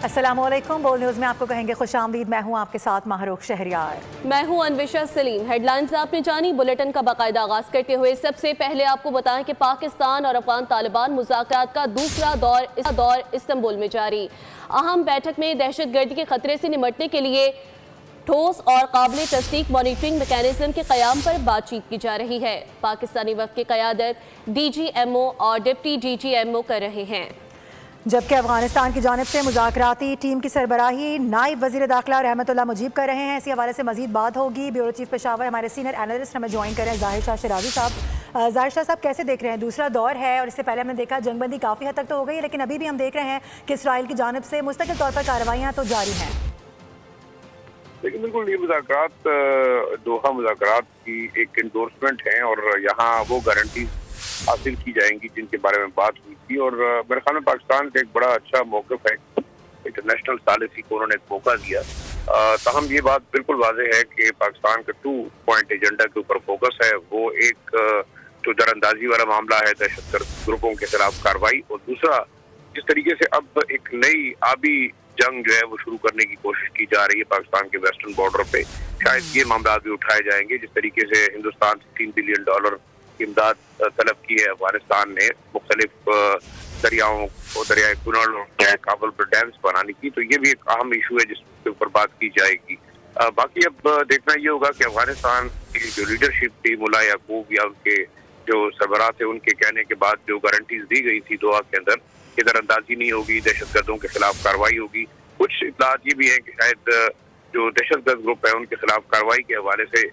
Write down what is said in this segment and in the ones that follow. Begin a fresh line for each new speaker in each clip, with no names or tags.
अस्सलामुअलैकुम। बोल न्यूज़ में आपको कहेंगे खुश आमदीद। मैं हूँ आपके साथ महरूख शहरियार।
मैं हूँ अन्विशा सलीम। हेडलाइंस आपने जानी। बुलेटिन का बाकायदा आगाज करते हुए सबसे पहले आपको बताएं कि पाकिस्तान और अफगान तालिबान मुज़ाकरात का दूसरा दौर इस्तांबुल में जारी। अहम बैठक में दहशतगर्दी के खतरे से निमटने के लिए ठोस और काबिल तस्दीक मॉनिटरिंग मैकेनिज्म के क़याम पर बातचीत की जा रही है। पाकिस्तानी वफ़द की क़यादत DGMO और डिप्टी DGMO कर रहे हैं,
जबकि अफगानिस्तान की जानिब से मुज़ाकराती टीम की सरबराही नायब वज़ीर दाखिला रहमतुल्लाह मुजीब कर रहे हैं। इसी हवाले से मजीद बात होगी। ब्यूरो चीफ पेशावर हमारे सीनियर एनालिस्ट हमें ज्वाइन कर रहे हैं ज़ाहिर शाह शिराज़ी साहब। ज़ाहिर शाह साहब, कैसे देख रहे हैं? दूसरा दौर है और इससे पहले हमने देखा जंगबंदी काफ़ी हद तक तो हो गई है, लेकिन अभी भी हम देख रहे हैं कि इसराइल की जानिब से मुस्तकिल तौर पर कार्रवाइयाँ तो जारी हैं।
लेकिन बिल्कुल ये मुज़ाकरात दोहा मुज़ाकरात की एक इंडोर्समेंट है और यहाँ वो गारंटी हासिल की जाएंगी जिनके बारे में बात हुई थी। और मेरे ख्याल में पाकिस्तान का एक बड़ा अच्छा मौक़िफ़ है, इंटरनेशनल पॉलिसी को उन्होंने एक मौका दिया। ताहम ये बात बिल्कुल वाज़ेह है कि पाकिस्तान का 2 पॉइंट एजेंडा के ऊपर फोकस है। वो एक जो दरअंदाजी वाला मामला है, दहशतगर्द ग्रुपों के खिलाफ कार्रवाई, और दूसरा जिस तरीके से अब एक नई आबी जंग जो है वो शुरू करने की कोशिश की जा रही है पाकिस्तान के वेस्टर्न बॉर्डर पे, शायद ये मामला भी उठाए जाएंगे। जिस तरीके से हिंदुस्तान से $3 बिलियन इमदाद तलब की है अफगानिस्तान ने मुख्तलिफ दरियाओं को, दरियाए कुनल और काबुल पर डैम्स बनाने की, तो ये भी एक अहम इशू है जिसके ऊपर बात की जाएगी। बाकी अब देखना ये होगा कि अफगानिस्तान की जो लीडरशिप थी, मुला याकूब या उनके जो सरबराह थे, उनके कहने के बाद जो गारंटीज दी गई थी दोहा के अंदर, इधर अंदाजी नहीं होगी, दहशतगर्दों के खिलाफ कार्रवाई होगी। कुछ इत्तलात ये भी है कि शायद जो दहशतगर्द ग्रुप है उनके खिलाफ कार्रवाई के हवाले से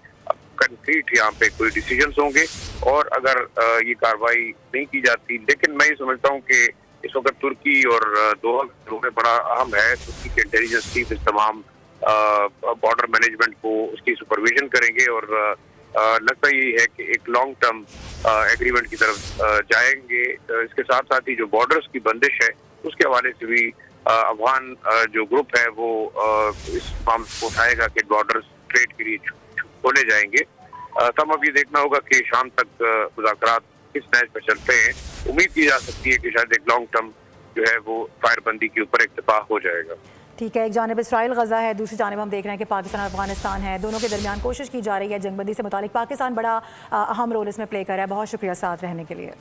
कंक्रीट यहाँ पे कोई डिसीजंस होंगे, और अगर ये कार्रवाई नहीं की जाती, लेकिन मैं ये समझता हूँ कि इस वक्त तुर्की और दोहा में बड़ा अहम है। तुर्की के इंटेलिजेंस चीफ इस तमाम बॉर्डर मैनेजमेंट को उसकी सुपरविजन करेंगे, और लगता यही है कि एक लॉन्ग टर्म एग्रीमेंट की तरफ जाएंगे। इसके साथ साथ ही जो बॉर्डर्स की बंदिश है उसके हवाले से भी अफगान जो ग्रुप है वो इस मामले को उठाएगा कि बॉर्डर्स ट्रेड के लिए खोले जाएंगे। तब अब ये देखना होगा कि शाम तक मुज़ाकरात किस नहज पर चलते हैं। उम्मीद की जा सकती है कि शायद एक लॉन्ग टर्म जो है वो फायरबंदी के ऊपर इत्तेफाक हो जाएगा।
ठीक है, एक जानिब इसराइल गज़ा है, दूसरी जानिब हम देख रहे हैं कि पाकिस्तान और अफगानिस्तान है। दोनों के दरमियान कोशिश की जा रही है जंगबंदी से मुतालिक। पाकिस्तान बड़ा अहम रोल इसमें प्ले कर रहा है। बहुत शुक्रिया साथ रहने के लिए।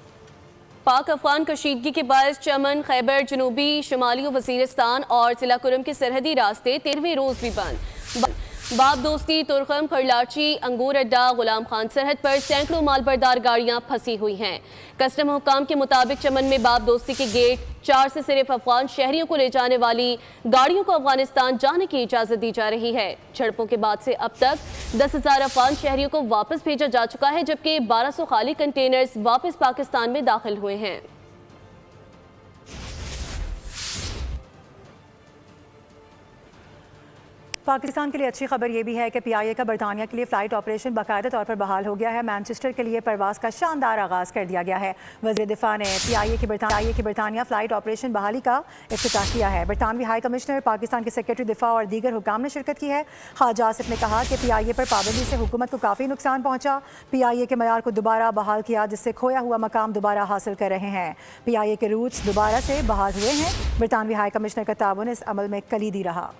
पाक अफगान कशीदगी के बायस चमन, खैबर जनूबी, शुमाली वज़ीरिस्तान और जिला कुरम के सरहदी रास्ते 13वें रोज़ भी बंद। बाब दोस्ती, तुरखम, खरलाची, अंगूर अड्डा, गुलाम खान सरहद पर सैकड़ों मालबरदार गाड़ियां फंसी हुई हैं। कस्टम हुक्काम के मुताबिक चमन में बाब दोस्ती के गेट 4 से सिर्फ अफगान शहरियों को ले जाने वाली गाड़ियों को अफगानिस्तान जाने की इजाज़त दी जा रही है। झड़पों के बाद से अब तक 10,000 अफगान शहरियों को वापस भेजा जा चुका है, जबकि 1200 खाली कंटेनर्स वापस पाकिस्तान में दाखिल हुए हैं।
पाकिस्तान के लिए अच्छी खबर ये भी है कि PIA का बरतानिया के लिए फ़्लाइट ऑपरेशन बाकायदा तौर पर बहाल हो गया है। मैनचेस्टर के लिए परवाज़ का शानदार आगाज़ कर दिया गया है। वज़ीर दिफ़ा ने PIA की बरतानिया फ़्लाइट ऑपरेशन बहाली का इफ्तिताह किया है। बरतानवी हाई कमिश्नर, पाकिस्तान के सेक्रेटरी दिफ़ा और दीगर हुकाम ने शिरकत की है। ख्वाजा आसिफ ने कहा कि PIA पर पाबंदी से हुकूमत को काफ़ी नुकसान पहुँचा। PIA के मयार को दोबारा बहाल किया, जिससे खोया हुआ मकाम दोबारा हासिल कर रहे हैं। PIA के रूट्स दोबारा से बहाल हुए हैं। बरतानवी हाई कमिश्नर का ताउन इस अमल में कलीदी रहा।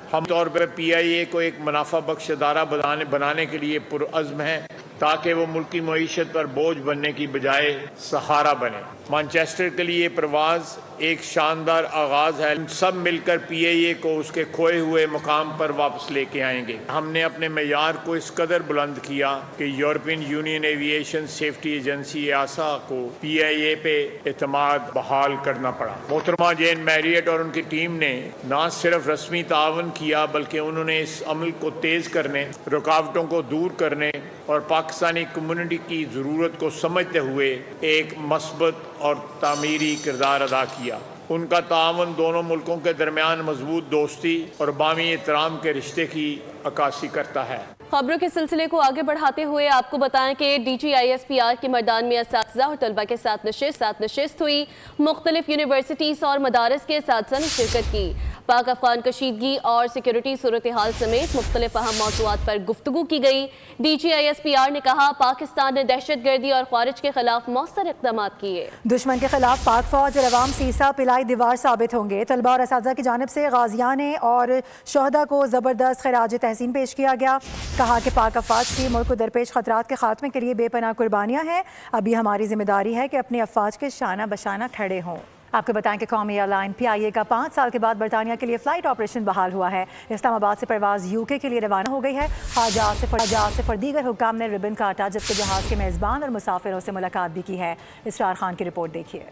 हम तौर पर PIA को एक मुनाफा बख्श अदारा बनाने के लिए पुरअज़्म है, ताकि वो मुल्की मईशत पर बोझ बनने की बजाय सहारा बने। मैनचेस्टर के लिए प्रवास एक शानदार आगाज़ है। सब मिलकर PIA को उसके खोए हुए मुकाम पर वापस लेके आएंगे। हमने अपने मेयार को इस कदर बुलंद किया कि European union aviation safety agency EASA को PIA पे एतमाद बहाल करना पड़ा। मोहतरमा जेन मैरियट और उनकी टीम ने न सिर्फ रस्मी तावन किया, बल्कि उन्होंने इस अमल को तेज़ करने, रुकावटों को दूर करने और पाकिस्तानी कम्युनिटी की ज़रूरत को समझते हुए एक मस्बत और तामीरी किरदार अदा किया। उनका तावन दोनों मुल्कों के दरमियान मजबूत दोस्ती और बामी एहतराम के रिश्ते की अक्कासी करता है।
खबरों के सिलसिले को आगे बढ़ाते हुए आपको बताएं कि DGISPR के मैदान में असातिज़ा और तलबा के साथ नशिस्त हुई। मुख्तलिफ यूनिवर्सिटीज़ और मदारस के असातिज़ा ने शिरकत की। पाक अफगान कशीदगी और सिक्योरिटी सूरत हाल समेत मुख्तलिफ अहम मौज़ूआत पर गुफ्तगू की गई। DGISPR ने कहा पाकिस्तान ने दहशतगर्दी और ख़वारिज के खिलाफ मौसर इक़दाम किए।
दुश्मन के खिलाफ पाक फौज और अवाम सीसा पिलाई दीवार साबित होंगे। तलबा और असातिज़ा की जानिब से गाज़ियान और शहदा को ज़बरदस्त खिराज तहसीन पेश किया गया। कहा कि पाक अफवाज की मुल्क को दरपेश खतरात के खात्मे के लिए बेपनाह कुर्बानियाँ हैं। अभी हमारी जिम्मेदारी है कि अपने अफवाज के शाना बशाना खड़े हों। आपको बताएं कि कौमी एयरलाइन PIA का 5 साल के बाद बरतानिया के लिए फ़्लाइट ऑपरेशन बहाल हुआ है। इस्लामाबाद से परवाज़ UK के लिए रवाना हो गई है। ख्वाजा आसिफ और दीगर हुक्काम ने रिबन काटा, जबकि जहाज़ के मेज़बान और मुसाफिरों से मुलाकात भी की है। इसरार खान की रिपोर्ट देखिए।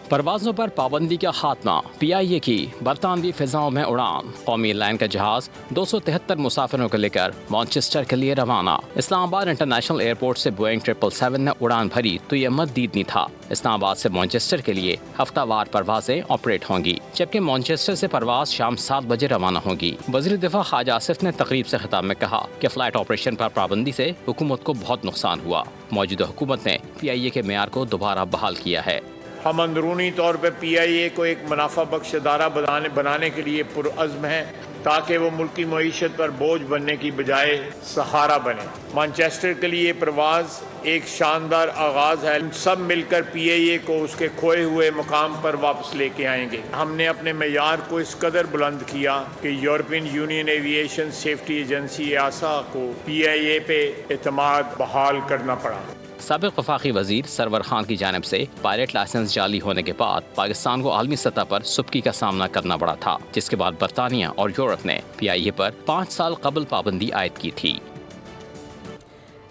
परवाज़ों पर पाबंदी का खात्मा, PIA की बरतानवी फ़िज़ाओं में उड़ान। कौमी एयरलाइन का जहाज़ 273 मुसाफिरों को लेकर मैनचेस्टर के लिए रवाना। इस्लामाबाद इंटरनेशनल एयरपोर्ट से बोइंग 777 ने उड़ान भरी तो ये मदीदनी था। इस्लामाबाद से मैनचेस्टर के लिए हफ्तावार परवाजें ऑपरेट होंगी, जबकि मैनचेस्टर से परवाज शाम 7 बजे रवाना होगी। वज़ीर दिफा ख्वाजा आसिफ ने तकरीब से खिताब में कहा कि फ़्लाइट ऑपरेशन पर पाबंदी से हुकूमत को बहुत नुकसान हुआ। मौजूदा हुकूमत ने PIA के मेयार को दोबारा बहाल किया है।
हम अंदरूनी तौर पर PIA को एक मुनाफा बख्श इदारा बनाने के लिए पुरअज़्म हैं, ताकि वो मुल्की मईशत पर बोझ बनने की बजाय सहारा बने। मैनचेस्टर के लिए प्रवास एक शानदार आगाज़ है। सब मिलकर PIA को उसके खोए हुए मुकाम पर वापस लेके आएंगे। हमने अपने मेयार को इस कदर बुलंद किया कि European union aviation safety agency EASA को PIA पे एतमाद बहाल करना पड़ा।
साबिक़ वफाकी वज़ीर सरवर खान की जानिब से पायलट लाइसेंस जाली होने के बाद पाकिस्तान को आलमी सतह पर सुबकी का सामना करना पड़ा था, जिसके बाद बरतानिया और यूरोप ने PIA पर 5 साल कबल पाबंदी आयद की थी।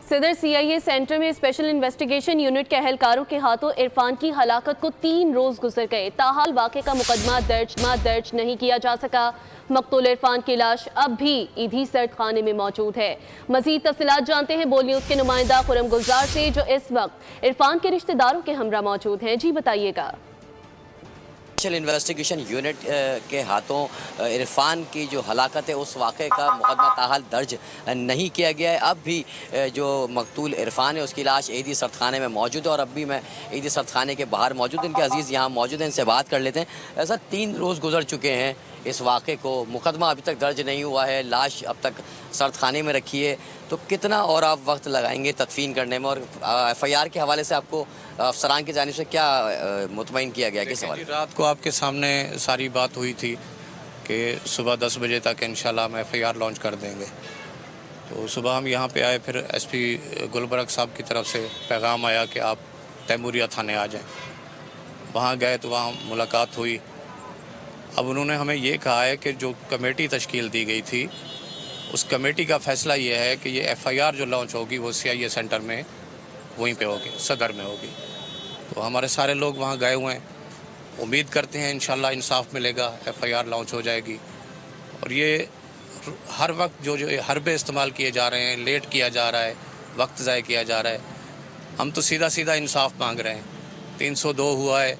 सदर CIA सेंटर में स्पेशल इन्वेस्टिगेशन यूनिट के अहलकारों के हाथों इरफान की हलाकत को 3 रोज गुजर गए। ताहाल वाक़े का मुकदमा दर्ज नहीं किया जा सका। मकतूल इरफान की लाश अब भी ईदी सर्द खाने में मौजूद है। मजीद तफसीलात जानते हैं बोल न्यूज़ के नुमाइंदा खुरम गुलजार से, जो इस वक्त इरफान के रिश्तेदारों के हमरा मौजूद हैं। जी बताइएगा।
स्पेशल इन्वेस्टिगेशन यूनिट के हाथों इरफान की जो हलाकत है उस वाक़े का मुकदमा ताहाल दर्ज नहीं किया गया है। अब भी जो मकतूल इरफान है उसकी लाश ईदी सर्द खाने में मौजूद है और अब भी मैं ईदी सर्द खाने के बाहर मौजूद इनके अजीज़ यहाँ मौजूद हैं, इनसे बात कर लेते हैं। ऐसा 3 रोज़ गुजर चुके हैं इस वाक़े को, मुकदमा अभी तक दर्ज नहीं हुआ है, लाश अब तक सर्द खाने में रखी है, तो कितना और आप वक्त लगाएंगे तदफीन करने में? और FIR के हवाले से आपको अफसरान की जानिब से क्या मुतमईन किया गया? किस हवाले?
रात को आपके सामने सारी बात हुई थी कि सुबह 10 बजे तक इंशाल्लाह हम FIR लॉन्च कर देंगे। तो सुबह हम यहाँ पे आए, फिर SP गुलबर्ग साहब की तरफ से पैगाम आया कि आप तैमूरिया थाने आ जाएं। वहाँ गए तो वहाँ मुलाकात हुई। अब उन्होंने हमें ये कहा है कि जो कमेटी तश्कील दी गई थी उस कमेटी का फ़ैसला ये है कि ये FIR जो लॉन्च होगी वो CIA सेंटर में वहीं पे होगी, सदर में होगी। तो हमारे सारे लोग वहाँ गए हुए हैं, उम्मीद करते हैं इंशाल्लाह इंसाफ मिलेगा, FIR लॉन्च हो जाएगी। और ये हर वक्त जो हरबे इस्तेमाल किए जा रहे हैं, लेट किया जा रहा है, वक्त ज़ाय किया जा रहा है। हम तो सीधा इंसाफ मांग रहे हैं। 302 हुआ है,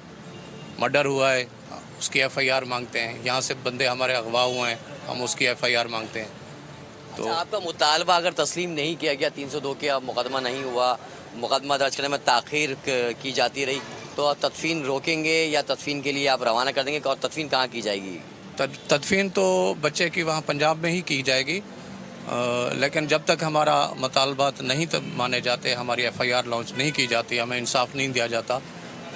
मर्डर हुआ है, उसकी FIR मांगते हैं। यहाँ से बंदे हमारे अगवा हुए हैं, हम उसकी FIR मांगते हैं।
तो आपका मुतालबा अगर तस्लीम नहीं किया गया, 302 के मुकदमा नहीं हुआ, मुकदमा दर्ज करने में ताख़ीर की जाती रही, तो आप तदफीन रोकेंगे या तदफीन के लिए आप रवाना कर देंगे? और तदफीन कहाँ की जाएगी?
तदफीन तो बच्चे की वहाँ पंजाब में ही की जाएगी, लेकिन जब तक हमारा मुतालबात नहीं माने जाते, हमारी FIR लॉन्च नहीं की जाती, हमें इंसाफ नहीं दिया जाता,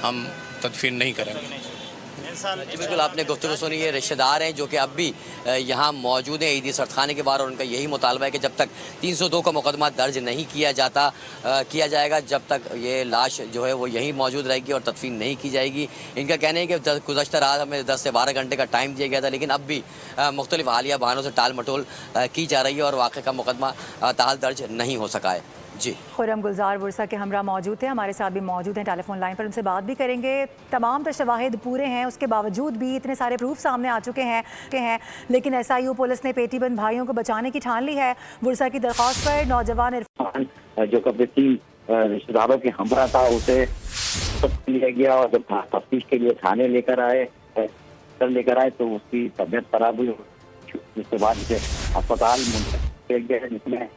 हम तदफीन नहीं करेंगे।
जी बिल्कुल, आपने गुफ्तगू सुनी। ये रिश्तेदार हैं जो कि अब भी यहाँ मौजूद हैं ईदी सर्द खाने के बाहर, और उनका यही मुतालबा है कि जब तक 302 का मुकदमा दर्ज नहीं किया जाएगा, जब तक ये लाश जो है वो यहीं मौजूद रहेगी और तदफीन नहीं की जाएगी। इनका कहना है कि गुज़श्ता रात हमें 10 से 12 घंटे का टाइम दिया गया था, लेकिन अब भी मुख्तलिफ हालिया बहानों से टाल मटोल की जा रही है और वाक़े का मुकदमा ताहाल दर्ज नहीं हो सका है। जी,
खुरम गुलजार बुरसा के हमरा मौजूद थे, हमारे साथ भी मौजूद हैं टेलीफोन लाइन पर, उनसे बात भी करेंगे। तमाम तो शवाहिद पूरे हैं, उसके बावजूद भी इतने सारे प्रूफ सामने आ चुके हैं, लेकिन SIU पुलिस ने पेटीबंद भाइयों को बचाने की ठान ली है। बुरसा की दरख्वास्त पर नौजवान इरफान
जो कभी 3 रिश्तेदारों के हमरा था उसे लिया गया, और जब तफ्तीश के लिए थाने लेकर आए तो उसकी तबीयत खराब हुई, जिसके बाद उसे अस्पताल मुंतकिल किया गया, जिसमें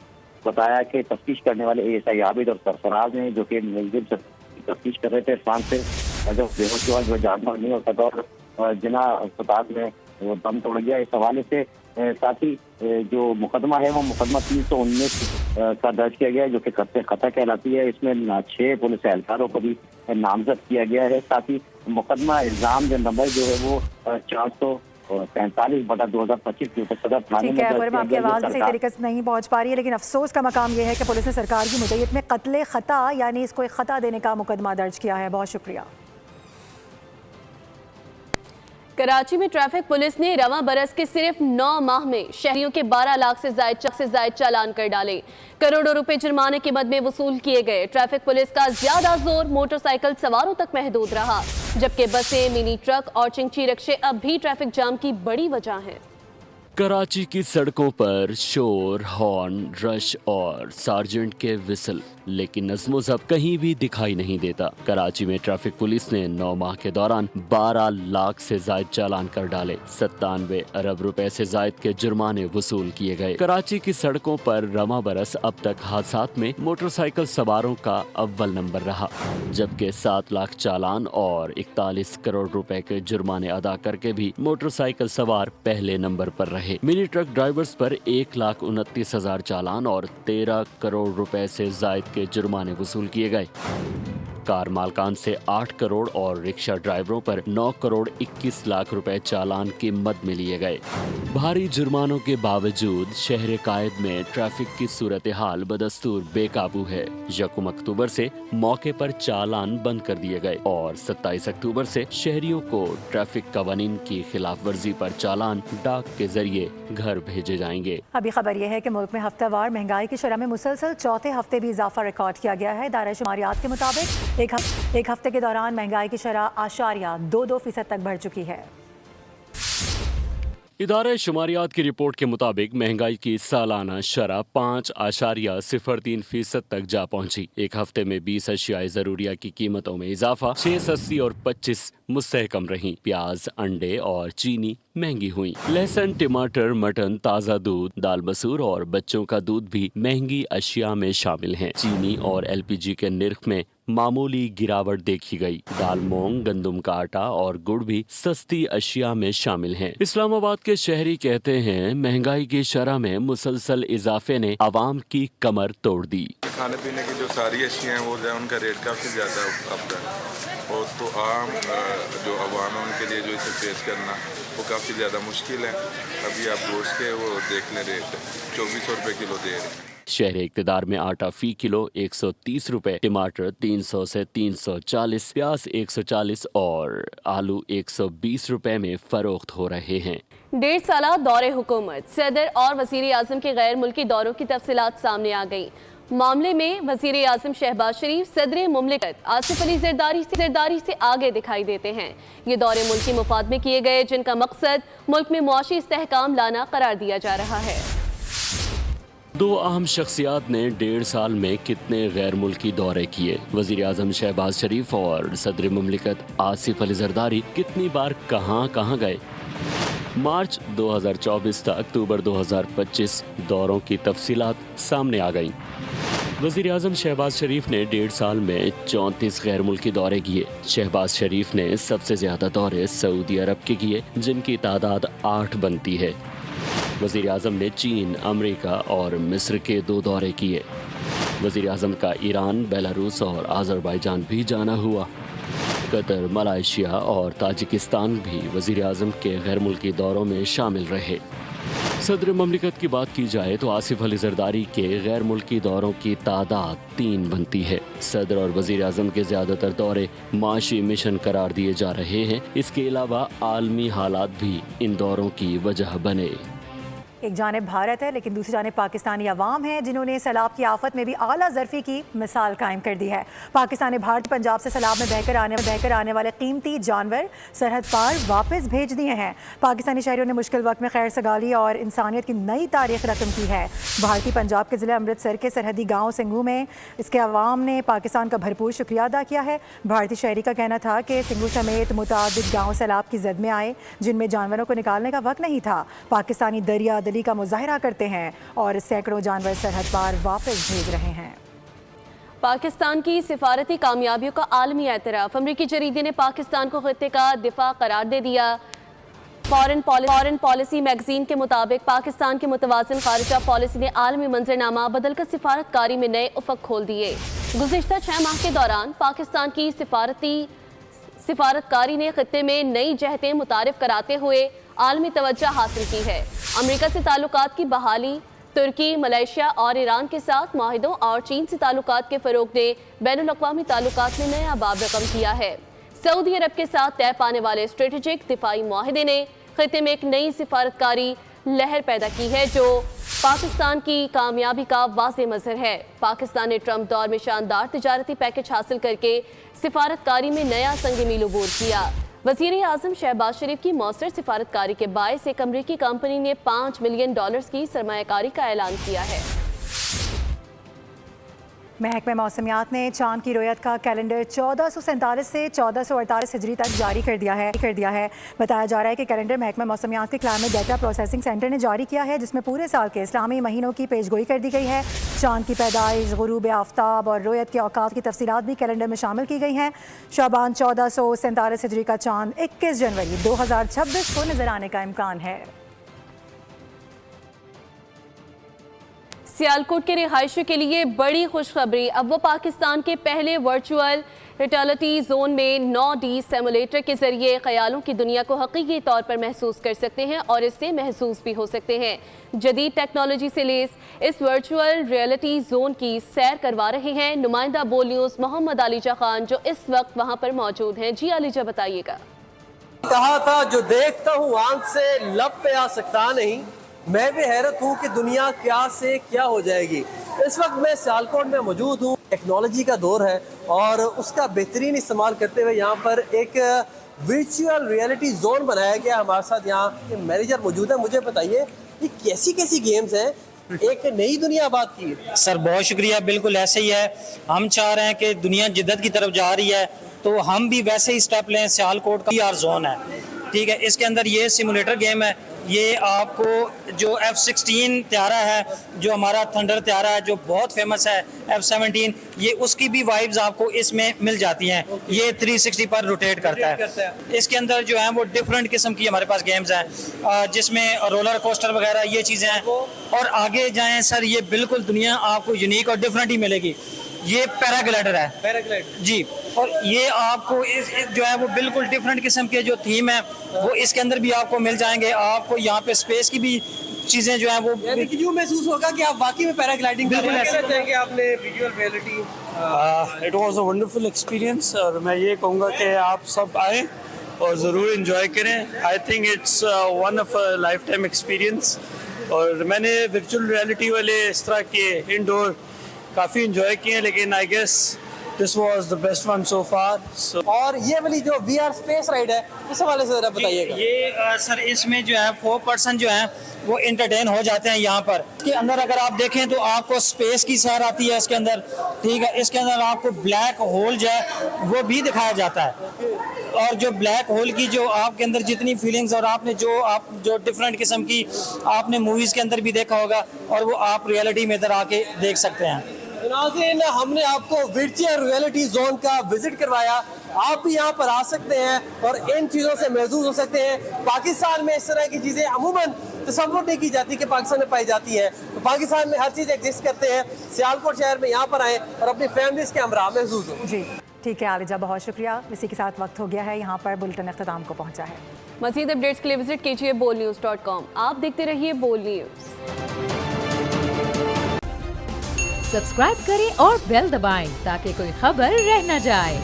बताया कि तफ्तीश करने वाले ASI आबिद और सरफराज ने, जो कि मुलजिम से तफ्तीश कर रहे थे इरफान से, जब बेहोश हुआ, जो जानवर नहीं हो सका और जिना अस्पताल में वो दम तोड़ गया। इस हवाले से साथ ही जो मुकदमा है वो मुकदमा 319 का दर्ज किया गया है, जो कि कत्ल खता कहलाती है। इसमें 6 पुलिस एहलकारों को भी नामजद किया गया है। साथ ही मुकदमा इल्जाम जो नंबर जो है वो 445/2025 के ऊपर सदर थाने में दर्ज किया
आपकी
गया।
आवाज़ सही तरीके से नहीं पहुंच पा रही है, लेकिन अफसोस का मकाम यह है कि पुलिस ने सरकार की मुद्दत में कत्ल खता यानी इसको एक खता देने का मुकदमा दर्ज किया है। बहुत शुक्रिया।
कराची में ट्रैफिक पुलिस ने रवां बरस के सिर्फ 9 माह में शहरियों के 12 लाख से जायद चालान कर डाले। करोड़ों रुपए जुर्माने के मद में वसूल किए गए। ट्रैफिक पुलिस का ज्यादा जोर मोटरसाइकिल सवारों तक महदूद रहा, जबकि बसें, मिनी ट्रक और चिंची रिक्शे अब भी ट्रैफिक जाम की बड़ी वजह हैं।
कराची की सड़कों पर शोर, हॉर्न, रश और सार्जेंट के विसल, लेकिन नज़्मो ज़ब्त कहीं भी दिखाई नहीं देता। कराची में ट्रैफिक पुलिस ने 9 माह के दौरान 12 लाख से जायद चालान कर डाले। 97 अरब रुपए से जायद के जुर्माने वसूल किए गए। कराची की सड़कों पर रवां बरस अब तक हादसात में मोटरसाइकिल सवारों का अव्वल नंबर रहा, जबकि 7 लाख चालान और 41 करोड़ रुपए के जुर्माने अदा करके भी मोटरसाइकिल सवार पहले नंबर पर रहे। मिनी ट्रक ड्राइवर्स पर 1,29,000 चालान और 13 करोड़ रुपए से जायद के जुर्माने वसूल किए गए। कार मालकान से 8 करोड़ और रिक्शा ड्राइवरों पर 9 करोड़ 21 लाख रुपए चालान की मद में लिए गए। भारी जुर्मानों के बावजूद शहर कायद में ट्रैफिक की सूरत हाल बदस्तूर बेकाबू है। 1 अक्टूबर से मौके पर चालान बंद कर दिए गए और 27 अक्टूबर से शहरियों को ट्रैफिक कवानीन की खिलाफ वर्जी पर चालान डाक के जरिए घर भेजे जाएंगे।
अभी खबर यह है कि मुल्क में हफ्तावार महंगाई की शरह में मुसलसल चौथे हफ्ते भी इजाफा रिकॉर्ड किया गया है। दायरा शुमारियात के मुताबिक एक हफ्ते के दौरान महंगाई की शरह 8.22% तक बढ़ चुकी है।
इदारे शुमारियात की रिपोर्ट के मुताबिक महंगाई की सालाना शरह 5.03% तक जा पहुंची। एक हफ्ते में 20 अशियाए जरूरिया की कीमतों में इजाफा 6.80 और 25 मुस्तहकम रही। प्याज, अंडे और चीनी महंगी हुई। लहसुन, टमाटर, मटन, ताज़ा दूध, दाल मसूर और बच्चों का दूध भी महंगी अशिया में शामिल हैं। चीनी और LPG के निर्ख में मामूली गिरावट देखी गई। दाल, मूंग, गंदम का आटा और गुड़ भी सस्ती अशिया में शामिल हैं। इस्लामाबाद के शहरी कहते हैं महंगाई की शरह में मुसलसल इजाफे ने आवाम की कमर तोड़ दी।
खाने पीने की जो सारी अशियाँ हैं वो उनका रेट काफ़ी ज़्यादा अब और तो आम जो अवाम है उनके लिए जो इसे फेस करना वो काफ़ी ज़्यादा मुश्किल है। अभी आप गोश्त के वो देख लें रेट 2400 रुपये किलो दे रहे हैं।
शहर इक़्तिदार में आटा फी किलो 130 रुपए, टमाटर 300 से 340, प्याज 140 और आलू 120 रुपए में फरोख्त हो रहे हैं।
1.5 साला दौरे हुकूमत, सदर और वज़ीर आज़म के गैर मुल्की दौरों की तफसीलात सामने आ गई। मामले में वज़ीर आज़म शहबाज शरीफ सदर मुमलिकत आसिफ अली ज़रदारी से आगे दिखाई देते हैं। ये दौरे मुल्की मुफाद में किए गए, जिनका मकसद मुल्क में मुआशी इस्तेहकाम लाना करार दिया जा रहा है।
2 अहम शख्सियात ने 1.5 साल में कितने गैर मुल्की दौरे किए? वज़ीर आज़म शहबाज शरीफ और सदर मुमलिकत आसिफ अली ज़रदारी कितनी बार कहाँ गए? मार्च 2024 से अक्टूबर 2025 दौरों की तफसीलात सामने आ गईं। वज़ीर आज़म शहबाज शरीफ ने 1.5 साल में 34 गैर मुल्की दौरे किए। शहबाज शरीफ ने सबसे ज़्यादा दौरे सऊदी अरब के किए, जिनकी तादाद 8 बनती है। वज़ीर आज़म ने चीन, अमेरिका और मिस्र के 2 दौरे किए। वज़ीर आज़म का ईरान, बेलारूस और आज़रबाईजान भी जाना हुआ। कतर, मलेशिया और ताजिकिस्तान भी वज़ीर आज़म के गैर मुल्की दौरों में शामिल रहे। सदर ममलिकत की बात की जाए तो आसिफ अली ज़रदारी के गैर मुल्की दौरों की तादाद 3 बनती है। सदर और वज़ीर आज़म के ज़्यादातर दौरे माशी मिशन करार दिए जा रहे हैं। इसके अलावा आलमी हालात भी इन दौरों की वजह बने।
एक जानिब भारत है, लेकिन दूसरी जानिब पाकिस्तानी अवाम है, जिन्होंने सैलाब की आफत में भी आला ज़रफ़ी की मिसाल कायम कर दी है। पाकिस्तान ने भारतीय पंजाब से सैलाब में बहकर आने वाले कीमती जानवर सरहद पार वापस भेज दिए हैं। पाकिस्तानी शहरियों ने मुश्किल वक्त में खैर सगाली और इंसानियत की नई तारीख रकम की है। भारतीय पंजाब के ज़िले अमृतसर के सरहदी गाँव सिंघू में इसके अवाम ने पाकिस्तान का भरपूर शुक्रिया अदा किया है। भारतीय शहरी का कहना था कि सिंघू समेत मुतादिद गाँव सैलाब की जद में आए, जिनमें जानवरों को निकालने का वक्त नहीं था। पाकिस्तानी दरिया का मुजाहिरा करते हैं और सैकड़ों जानवर सरहद पार वापस भेज रहे हैं।
पाकिस्तान की सिफारती कामयाबियों का आलमी एतराफ़, अमरीकी जरीदे ने पाकिस्तान को खित्ते का दिफा करार दे दिया। फॉरेन पॉलिसी मैगजीन के मुताबिक पाकिस्तान की मुतवाज़िन खारिजा पॉलिसी ने आलमी मंजरनामा बदलकर सिफारतकारी में नए उफ़क़ खोल दिए। गुज़िश्ता 6 माह के दौरान पाकिस्तान की सिफारतकारी ने खित्ते में नई जहतें मुतारिफ कराते हुए आलमी तवज्जो हासिल की है। अमेरिका से ताल्लुकात की बहाली, तुर्की, मलेशिया और ईरान के साथ माहिदों और चीन से ताल्लुकात के फ़रोग ने बैनुल-अक़वामी ताल्लुकात में नया बाब रकम किया है। सऊदी अरब के साथ तय पाने वाले स्ट्रेटेजिक दिफाई मुआहदे ने खित्ते में एक नई सिफारतकारी लहर पैदा की है जो पाकिस्तान की कामयाबी का वाज़ेह मज़हर है। पाकिस्तान ने ट्रंप दौर में शानदार तिजारती पैकेज हासिल करके सिफारतकारी में नया संग मील अबूर किया। वज़ीर आज़म शहबाज शरीफ की मौसर सिफारतकारी के बायस एक अमरीकी कंपनी ने $5 मिलियन की सरमायाकारी का ऐलान किया है।
महकमा मौसमियात ने चांद की रोयत का कैलेंडर 1447 से 1448 हिजरी तक जारी कर दिया है। बताया जा रहा है कि कैलेंडर महकमा मौसमियात के क्लाइमेट डेटा प्रोसेसिंग सेंटर ने जारी किया है, जिसमें पूरे साल के इस्लामी महीनों की पेशगोई कर दी गई है। चांद की पैदाइश, गुरूब आफ्ताब और रोयत के औकात की तफसीलात भी कैलेंडर में शामिल की गई हैं। शाबान 1447 हिजरी का चांद 21 जनवरी 2026 को नजर आने का इम्कान है।
सियालकोट के रिहायशियों के लिए बड़ी खुशखबरी, अब वो पाकिस्तान के पहले वर्चुअल रियलिटी जोन में 9D सिमुलेटर के जरिए ख्यालों की दुनिया को हकीकी तौर पर महसूस कर सकते हैं और इससे महसूस भी हो सकते हैं। जदीद टेक्नोलॉजी से लेस इस वर्चुअल रियलिटी जोन की सैर करवा रहे हैं नुमाइंदा बोल न्यूज़ मोहम्मद आलिजा खान, जो इस वक्त वहाँ पर मौजूद हैं। जी आलिजा, बताइएगा।
कहा था जो देखता हूँ आंख से लब पे आ सकता नहीं, मैं भी हैरत हूँ कि दुनिया क्या से क्या हो जाएगी। इस वक्त मैं सियालकोट में मौजूद हूँ। टेक्नोलॉजी का दौर है और उसका बेहतरीन इस्तेमाल करते हुए यहाँ पर एक वर्चुअल रियलिटी जोन बनाया गया। हमारे साथ यहाँ के मैनेजर मौजूद है। मुझे बताइए ये कैसी कैसी गेम्स हैं, एक नई दुनिया बात की।
सर बहुत शुक्रिया, बिल्कुल ऐसे ही है। हम चाह रहे हैं कि दुनिया जिद्दत की तरफ जा रही है तो हम भी वैसे ही स्टेप लें। सियालकोट का VR जोन है, ठीक है। इसके अंदर ये सिमुलेटर गेम है। ये आपको जो F-16 त्यारा है, जो हमारा थंडर त्यारा है जो बहुत फेमस है, F-17, ये उसकी भी वाइब्स आपको इसमें मिल जाती हैं। ये 360 पर रोटेट करता है। इसके अंदर जो है वो डिफरेंट किस्म की हमारे पास गेम्स हैं, जिसमें रोलर कोस्टर वगैरह ये चीज़ें हैं। और आगे जाएं सर, ये बिल्कुल दुनिया आपको यूनिक और डिफरेंट ही मिलेगी। ये पैराग्लाइडर है, पैराग्लाइडर जी। और ये आपको इस जो है वो बिल्कुल डिफरेंट किस्म के जो थीम है वो इसके अंदर भी आपको मिल जाएंगे। आपको यहाँ पे स्पेस की भी चीजें जो है वो
यूँ महसूस होगा कि आप वाकई में पैराग्लाइडिंग कर रहे हैं। आपने visual reality,
it was a wonderful experience और मैं ये कहूँगा कि आप सब आएँ और ज़रूर इंजॉय करें। I think it's one of a life time experience. और मैंने वर्चुअल रियलिटी वाले इस तरह के इंडोर काफ़ी इंजॉय किए, लेकिन I guess this was the best one so far.
और ये वाली जो VR स्पेस राइड है, इस हवाले से ज़रा बताइएगा।
ये सर इसमें जो है 4 पर्सन जो है वो एंटरटेन हो जाते हैं यहाँ पर। इसके अंदर अगर आप देखें तो आपको स्पेस की सैर आती है इसके अंदर, ठीक है। इसके अंदर आपको ब्लैक होल जो है वो भी दिखाया जाता है। और जो ब्लैक होल की जो आपके अंदर जितनी फीलिंग्स और आपने जो डिफरेंट किस्म की आपने मूवीज़ के अंदर भी देखा होगा और वो आप रियलिटी में इधर आके देख सकते हैं।
नाज़रीन, हमने आपको वर्चुअल रियलिटी जोन का विजिट करवाया। आप भी यहाँ पर आ सकते हैं और इन चीज़ों से महसूस हो सकते हैं। पाकिस्तान में इस तरह की चीज़ें अमूमन तसव्वुर नहीं की जाती कि पाकिस्तान में पाई जाती है। तो पाकिस्तान में हर चीज़ एग्जिस्ट करते हैं। सियालकोट शहर में यहाँ पर आएँ और अपनी फैमिलीज़ के हमरा महसूस हो।
जी ठीक है आलिजा, बहुत शुक्रिया। इसी के साथ वक्त हो गया है यहाँ पर बुलेटिन अख्ताम को पहुँचा है।
मज़ीद अपडेट्स के लिए विजिट कीजिए bolnews.com। आप देखते रहिए बोल न्यूज़।
सब्सक्राइब करें और बेल दबाएं ताकि कोई खबर रह न जाए।